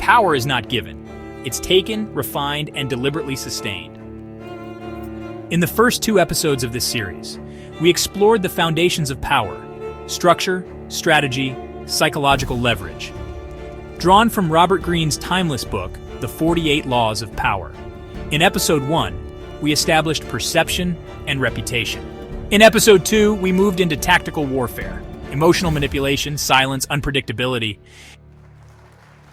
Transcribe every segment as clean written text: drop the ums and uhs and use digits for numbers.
Power is not given. It's taken, refined, and deliberately sustained. In the first 2 episodes of this series, we explored the foundations of power: structure, strategy, psychological leverage. Drawn from Robert Greene's timeless book, The 48 Laws of Power. In Episode 1, we established perception and reputation. In Episode 2, we moved into tactical warfare, emotional manipulation, silence, unpredictability.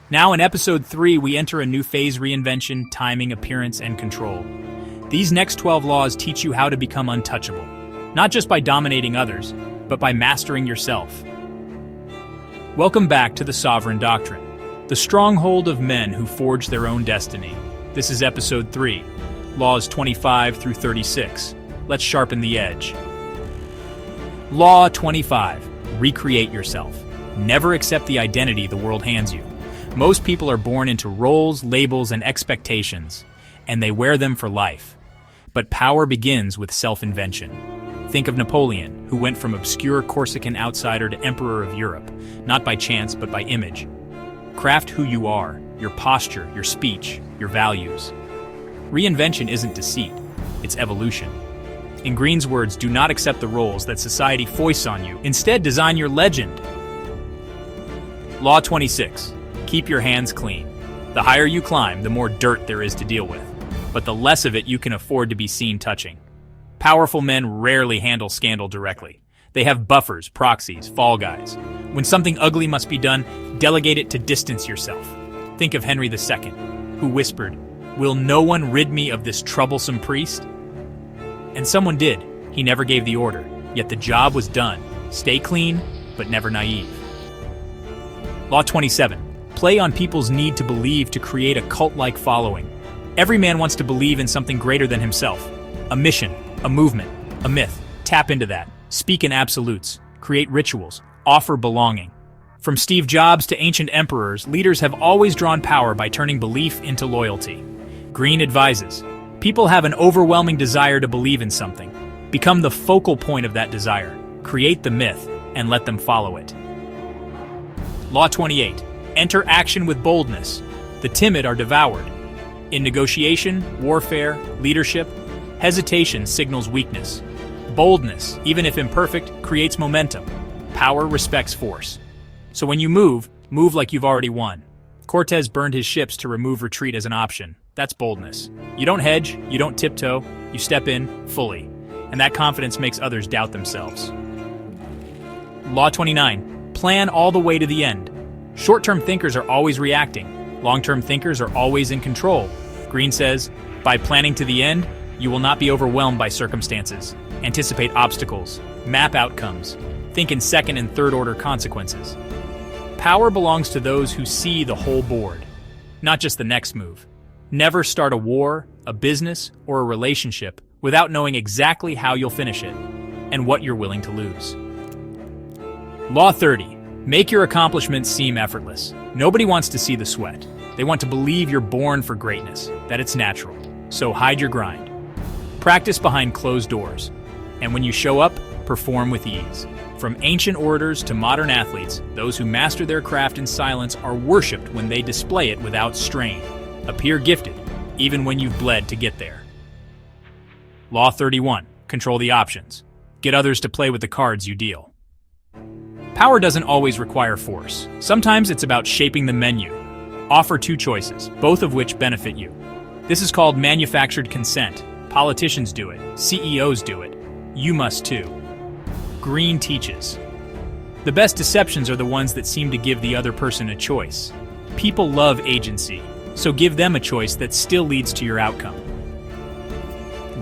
Now in Episode 3, we enter a new phase: reinvention, timing, appearance, and control. These next 12 laws teach you how to become untouchable, not just by dominating others, but by mastering yourself. Welcome back to the Sovereign Doctrine, the stronghold of men who forge their own destiny. This is Episode 3, Laws 25 through 36. Let's sharpen the edge. Law 25. Recreate yourself. Never accept the identity the world hands you. Most people are born into roles, labels, and expectations, and they wear them for life. But power begins with self-invention. Think of Napoleon, who went from obscure Corsican outsider to emperor of Europe, not by chance but by image. Craft who you are, your posture, your speech, your values. Reinvention isn't deceit, it's evolution. In Greene's words, do not accept the roles that society foists on you. Instead, design your legend. Law 26. Keep your hands clean. The higher you climb, the more dirt there is to deal with, but the less of it you can afford to be seen touching. Powerful men rarely handle scandal directly. They have buffers, proxies, fall guys. When something ugly must be done, delegate it to distance yourself. Think of Henry II, who whispered, "Will no one rid me of this troublesome priest?" And someone did. He never gave the order, yet the job was done. Stay clean, but never naive. Law 27. Play on people's need to believe to create a cult-like following. Every man wants to believe in something greater than himself. A mission, a movement, a myth. Tap into that. Speak in absolutes. Create rituals. Offer belonging. From Steve Jobs to ancient emperors, leaders have always drawn power by turning belief into loyalty. Greene advises, people have an overwhelming desire to believe in something. Become the focal point of that desire. Create the myth, and let them follow it. Law 28. Enter action with boldness. The timid are devoured. In negotiation, warfare, leadership, hesitation signals weakness. Boldness, even if imperfect, creates momentum. Power respects force. So when you move like you've already won. Cortez burned his ships to remove retreat as an option. That's boldness. You don't hedge, you don't tiptoe, you step in fully. And that confidence makes others doubt themselves. Law 29. Plan all the way to the end. Short-term thinkers are always reacting. Long-term thinkers are always in control. Greene says, by planning to the end, you will not be overwhelmed by circumstances. Anticipate obstacles. Map outcomes. Think in second and third order consequences. Power belongs to those who see the whole board, not just the next move. Never start a war, a business, or a relationship without knowing exactly how you'll finish it and what you're willing to lose. Law 30. Make your accomplishments seem effortless. Nobody wants to see the sweat. They want to believe you're born for greatness, that it's natural. So hide your grind. Practice behind closed doors. And when you show up, perform with ease. From ancient orators to modern athletes, those who master their craft in silence are worshipped when they display it without strain. Appear gifted, even when you've bled to get there. Law 31. Control the options. Get others to play with the cards you deal. Power doesn't always require force. Sometimes it's about shaping the menu. Offer 2 choices, both of which benefit you. This is called manufactured consent. Politicians do it. CEOs do it. You must too. Greene teaches. The best deceptions are the ones that seem to give the other person a choice. People love agency, so give them a choice that still leads to your outcome.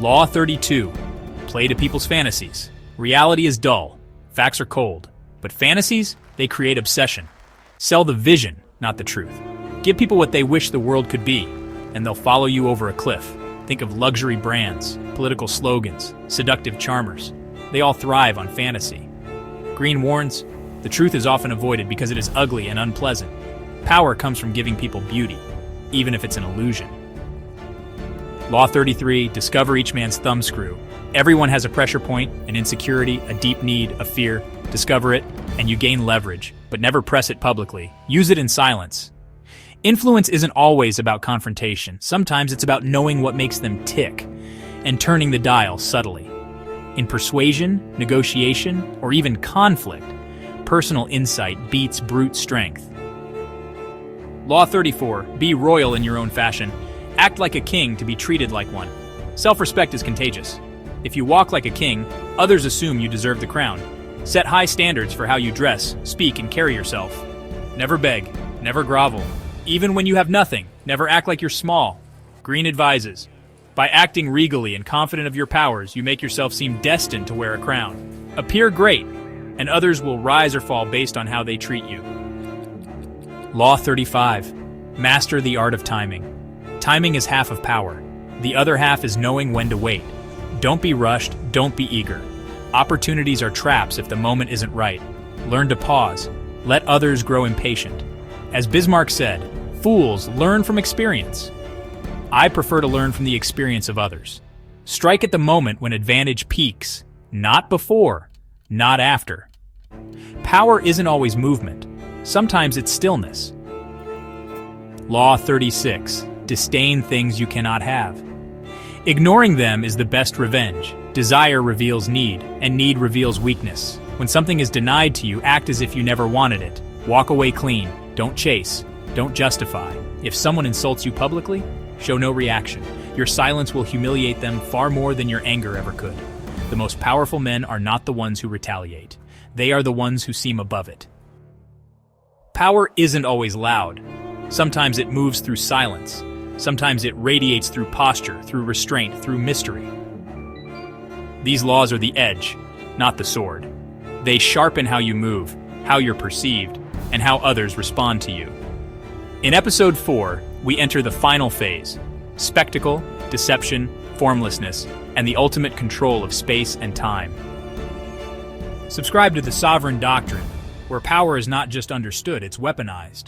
Law 32. Play to people's fantasies. Reality is dull. Facts are cold. But fantasies, they create obsession. Sell the vision, not the truth. Give people what they wish the world could be, and they'll follow you over a cliff. Think of luxury brands, political slogans, seductive charmers. They all thrive on fantasy. Greene warns, the truth is often avoided because it is ugly and unpleasant. Power comes from giving people beauty, even if it's an illusion. Law 33, discover each man's thumbscrew. Everyone has a pressure point, an insecurity, a deep need, a fear. Discover it, and you gain leverage, but never press it publicly. Use it in silence. Influence isn't always about confrontation. Sometimes it's about knowing what makes them tick and turning the dial subtly. In persuasion, negotiation, or even conflict, personal insight beats brute strength. Law 34. Be royal in your own fashion. Act like a king to be treated like one. Self-respect is contagious. If you walk like a king, others assume you deserve the crown. Set high standards for how you dress, speak, and carry yourself. Never beg, never grovel. Even when you have nothing, never act like you're small. Greene advises, by acting regally and confident of your powers, you make yourself seem destined to wear a crown. Appear great, and others will rise or fall based on how they treat you. Law 35. Master the art of timing. Timing is half of power. The other half is knowing when to wait. Don't be rushed, don't be eager. Opportunities are traps if the moment isn't right. Learn to pause. Let others grow impatient. As Bismarck said, fools learn from experience. I prefer to learn from the experience of others. Strike at the moment when advantage peaks, not before, not after. Power isn't always movement. Sometimes it's stillness. Law 36. Disdain things you cannot have. Ignoring them is the best revenge. Desire reveals need, and need reveals weakness. When something is denied to you, act as if you never wanted it. Walk away clean. Don't chase. Don't justify. If someone insults you publicly, show no reaction. Your silence will humiliate them far more than your anger ever could. The most powerful men are not the ones who retaliate. They are the ones who seem above it. Power isn't always loud. Sometimes it moves through silence. Sometimes it radiates through posture, through restraint, through mystery. These laws are the edge, not the sword. They sharpen how you move, how you're perceived, and how others respond to you. In episode 4, we enter the final phase: spectacle, deception, formlessness, and the ultimate control of space and time. Subscribe to the Sovereign Doctrine, where power is not just understood, it's weaponized.